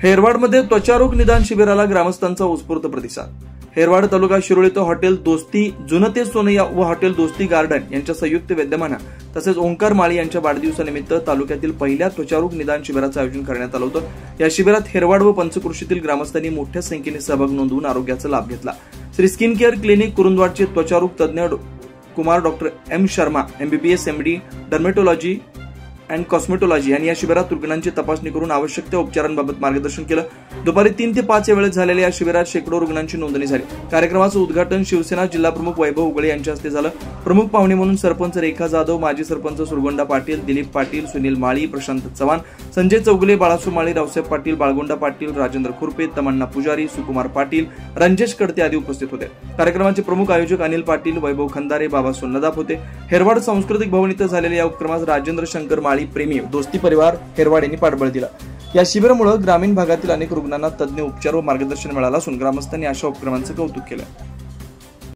हेरवाडमध्ये त्वचारोग निदान शिबिराला ग्रामस्थांचा उत्स्फूर्त प्रतिसाद। हेरवाड तालुका शिरोळ इथं हॉटेल दोस्ती जुनते सोनैया व हॉटेल दोस्ती गार्डन यांच्या संयुक्त विद्यमानं तसेच ओंकार माळी यांच्या वाढदिवसानिमित्त तालुक्यातील पहिल्या त्वचारोग निदान शिबिराचं आयोजन करण्यात आलं होतं। या शिबिरात हेरवाड व पंचक्रोशीतील ग्रामस्थांनी मोठ्या संख्येने सहभाग नोंदवून आरोग्याचा लाभ घेतला। श्री स्किन केअर क्लिनिक कुरुंदवाडचे त्वचारोग तज्ञ Kumar doctor M Sharma MBBS MD dermatology and cosmetology यांनी या शिबिरात रुग्णांची तपासणी करून आवश्यक त्या उपचारांबाबत मार्गदर्शन केलं। दुपारी 3 ते 5 या वेळेत झालेल्या या शिबिरात शेकडो रुग्णांची नोंदणी झाली। कार्यक्रमाचं उद्घाटन शिवसेना जिल्हा प्रमुख वैभव उगळे यांच्या हस्ते झालं। प्रमुख पाहुणे म्हणून सरपंच रेखा जाधव, माजी सरपंच सुरगोंडा पाटील, दिलीप पाटील, सुनील माळी, प्रशांत चव्हाण, संजय चौगुले, बाळासू माळी, रावसाहेब पाटील, बाळगोंडा पाटील, राजेंद्र खुरपे, तमन्ना पुजारी, सुकुमार पाटील, रंजेश कडते आदी उपस्थित होते। कार्यक्रमाचे प्रमुख आयोजक अनिल पाटील, वैभव खंदारे, बाबासो नदाफ होते। हेरवाड सांस्कृतिक भवन इथं झालेल्या या उपक्रमास राजेंद्र शंकर माळी प्रेमी दोस्ती परिवार हेरवाड यांनी पाठबळ दिलं। या शिबिरामुळे ग्रामीण भागातील अनेक रुग्णांना तज्ञ उपचार व मार्गदर्शन मिळालं असून ग्रामस्थांनी अशा उपक्रमांचं कौतुक केलं।